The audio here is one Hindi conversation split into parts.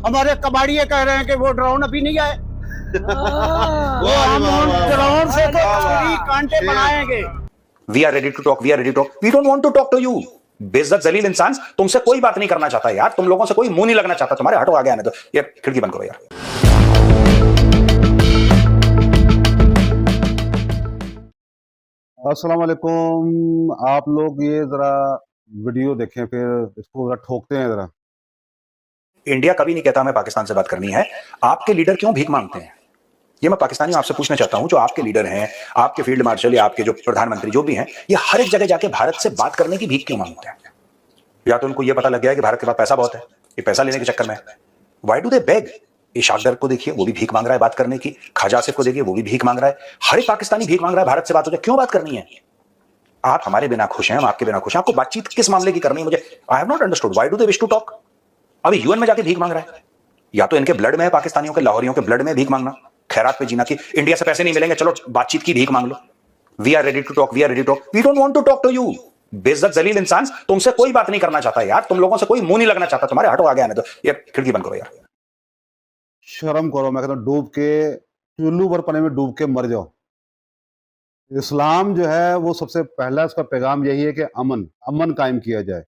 हमारे कबाड़िए कह रहे हैं कि वो ड्रोन अभी नहीं आए। वो हम उन ड्रोन से तो छुरी कांटे बनाएंगे। We are ready to talk, we are ready to talk, we don't want to talk to you. बेइज्जत जलील इंसान, तुमसे कोई बात नहीं करना चाहता यार, तुम लोगों से कोई मुंह नहीं लगना चाहता, तुम्हारे हटो आगे आने दो यार, खिड़की बंद करो यार। अस्सलाम वालेकुम। आप लोग ये जरा वीडियो देखें, फिर इसको जरा ठोकते हैं जरा। इंडिया कभी नहीं कहता हमें पाकिस्तान से बात करनी है। आपके लीडर क्यों भीख मांगते हैं, ये मैं पाकिस्तानियों आपसे पूछना चाहता हूं। जो आपके लीडर हैं, आपके फील्ड मार्शल या आपके जो प्रधानमंत्री जो भी हैं, ये हर एक जगह जाके भारत से बात करने की भीख क्यों मांगते हैं? या तो उनको ये पता लग गया है कि भारत के पास पैसा बहुत है, ये पैसा लेने के चक्कर में। Why do they beg? Ishaq Dar को देखिए, वो भी भीख मांग रहा है बात करने की। ख्वाजा आसिफ को देखिए, वो भी भीख मांग रहा है। हर एक पाकिस्तानी भीख मांग रहा है भारत से बात हो जाए। क्यों बात करनी है? आप हमारे बिना खुश हैं, हम आपके बिना खुश हैं। आपको बातचीत किस मामले की करनी है? मुझे I have not understood why do they wish to talk. अभी यूएन में जाके भीख मांग रहा है। या तो इनके ब्लड में है, पाकिस्तानियों के, लाहौरियों के ब्लड में भीख मांगना, खैरात पे जीना, कि इंडिया से पैसे नहीं मिलेंगे, चलो बातचीत की भीख मांग लो। We are ready to talk, we are ready to talk, we don't want to talk to you. बेइज्जत जलील इंसान, तुमसे कोई बात नहीं करना चाहता यार, तुम लोगों से कोई मुंह नहीं लगना चाहता, तुम्हारे हटो आगे आने दो यार, खिड़की बंद करो यार। शर्म करो। मैं कहता हूँ डूब के चुल्लू भर पानी में डूब के मर जाओ। इस्लाम जो है वो सबसे पहला इसका पैगाम यही है कि अमन अमन कायम किया जाए।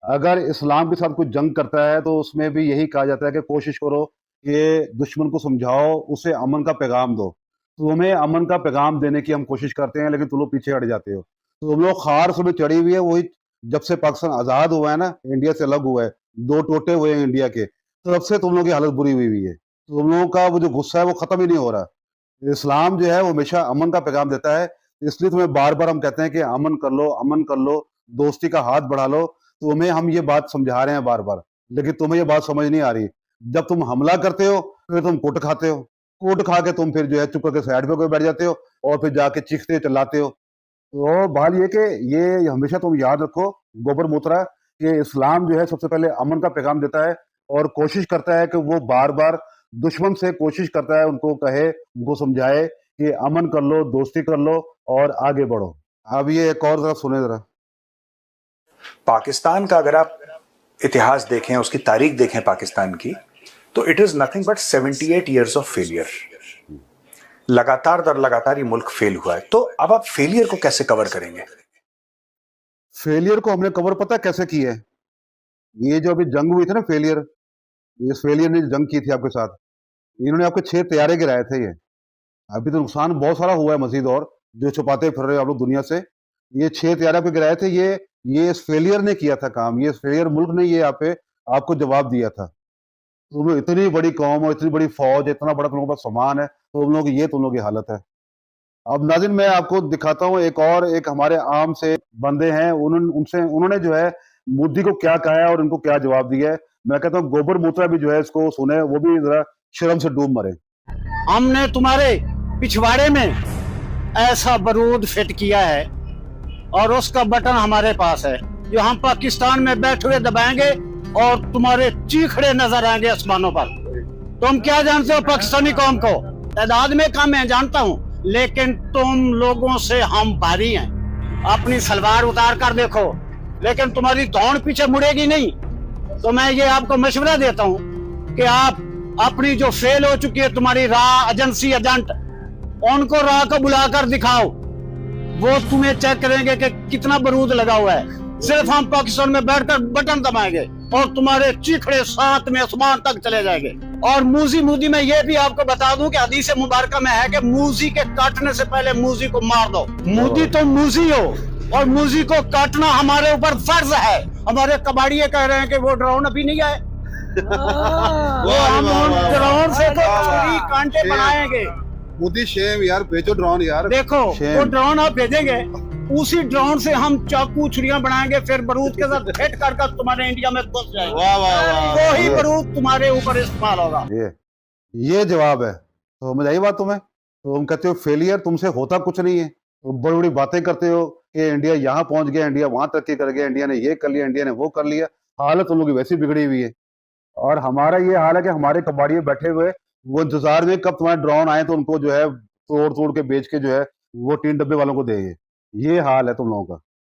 अगर इस्लाम के साथ कोई जंग करता है तो उसमें भी यही कहा जाता है कि कोशिश करो कि दुश्मन को समझाओ, उसे अमन का पैगाम दो। तुम्हें अमन का पैगाम देने की हम कोशिश करते हैं, लेकिन तुम लोग पीछे हट जाते हो। तुम लोग खार सुबह चढ़ी हुई है वही, जब से पाकिस्तान आज़ाद हुआ है ना, इंडिया से अलग हुआ है, दो टोटे हुए हैं इंडिया के, तब से तुम लोगों की हालत बुरी हुई है। तुम लोगों का वो जो गुस्सा है वो खत्म ही नहीं हो रहा। इस्लाम जो है वो हमेशा अमन का पैगाम देता है, इसलिए तुम्हें बार बार हम कहते हैं कि अमन कर लो, अमन कर लो, दोस्ती का हाथ बढ़ा लो। तुम्हें हम ये बात समझा रहे हैं बार बार, लेकिन तुम्हें ये बात समझ नहीं आ रही। जब तुम हमला करते हो फिर तुम कुट खाते हो, कुट खा के तुम फिर जो है चुप करके साइड पे बैठ जाते हो और फिर जाके चीखते चिल्लाते हो। तो बहाल ये कि ये हमेशा तुम याद रखो, गोबर मूत्रा, कि इस्लाम जो है सबसे पहले अमन का पैगाम देता है और कोशिश करता है कि वो बार बार दुश्मन से कोशिश करता है, उनको कहे, उनको समझाए कि अमन कर लो, दोस्ती कर लो और आगे बढ़ो। अब ये एक और जरा सुने जरा। पाकिस्तान का अगर आप इतिहास देखें, उसकी तारीख देखें पाकिस्तान की, तो it is nothing but 78 years of failure. लगातार दर लगातार ये मुल्क फेल हुआ है। तो अब आप फेलियर को कैसे कवर करेंगे? फेलियर को हमने कवर पता कैसे की है? ये जो अभी जंग हुई थी ना, फेलियर, इस फेलियर ने जंग की थी आपके साथ, इन्होंने आपके 6 तैयारे गिराए थे। ये अभी तो नुकसान बहुत सारा हुआ है मजीद, और जो छुपाते फिर रहे हो आप लोग दुनिया से। ये 6 तैयारे आपके गिराए थे, ये इस फेलियर ने किया था काम। ये फेलियर मुल्क ने ये यहाँ पे आपको जवाब दिया था। तुम लोग इतनी बड़ी कौम और इतनी बड़ी फौज, इतना बड़ा तुम लोगों के पास सामान है, तो तुम लोग की हालत है। अब नाज़रीन मैं आपको दिखाता हूँ एक हमारे आम से बंदे हैं, उन्होंने जो है मोदी को क्या कहा है और इनको क्या जवाब दिया है। मैं कहता हूँ गोबर मूत्रा भी जो है इसको सुने, वो भी जरा शर्म से डूब मरे। हमने तुम्हारे पिछवाड़े में ऐसा बारूद फिट किया है और उसका बटन हमारे पास है, जो हम पाकिस्तान में बैठे हुए दबाएंगे और तुम्हारे चीखड़े नजर आएंगे आसमानों पर। तुम क्या जानते हो पाकिस्तानी कौम को? तादाद में कम है जानता हूँ, लेकिन तुम लोगों से हम भारी हैं। अपनी सलवार उतार कर देखो, लेकिन तुम्हारी दौड़ पीछे मुड़ेगी नहीं। तो मैं ये आपको मशवरा देता हूँ कि आप अपनी जो फेल हो चुकी है तुम्हारी राह एजेंसी एजेंट, उनको राह को बुलाकर दिखाओ। वो तुम्हें चेक करेंगे कि कितना बारूद लगा हुआ है। सिर्फ हम पाकिस्तान में बैठकर बटन दबाएंगे और तुम्हारे चीखड़े साथ में आसमान तक चले जाएंगे। और मूजी में ये भी आपको बता दूं कि हदीस मुबारक में है कि मूजी के काटने से पहले मूजी को मार दो। मूजी तो मूजी हो, और मूजी को काटना हमारे ऊपर फर्ज है। हमारे कबाड़िए कह रहे हैं कि वो ड्रोन अभी नहीं आए। वो हम उन ड्रोन से तो छुरी कांटे बनाएंगे। मोदी शेम यार, भेजो ड्रोन यार। देखो वो ड्रोन आप भेजेंगे, उसी ड्रोन से हम चाकू छुरियां बनाएंगे, फिर बारूद के साथ फिट कर तुम्हारे इंडिया में घुस जाएंगे। वही बारूद तुम्हारे ऊपर इस्तेमाल होगा। ये जवाब है। तो समझ आई बात तुम्हें? तो तुम कहते हो फेलियर, तुमसे होता कुछ नहीं है। तो बड़ी बड़ी बातें करते हो कि इंडिया यहाँ पहुंच गया, इंडिया वहां तरक्की कर गया, इंडिया ने ये कर लिया, इंडिया ने वो कर लिया। हालत तुम लोग की वैसी बिगड़ी हुई है। और हमारा ये हाल है कि हमारे कबाड़िए बैठे हुए वो इंतजार में कब तुम्हारे ड्रोन आए तो उनको जो है तोड़ तोड़ के बेच के जो है वो 3 डब्बे वालों को देंगे। ये हाल है तुम लोगों का।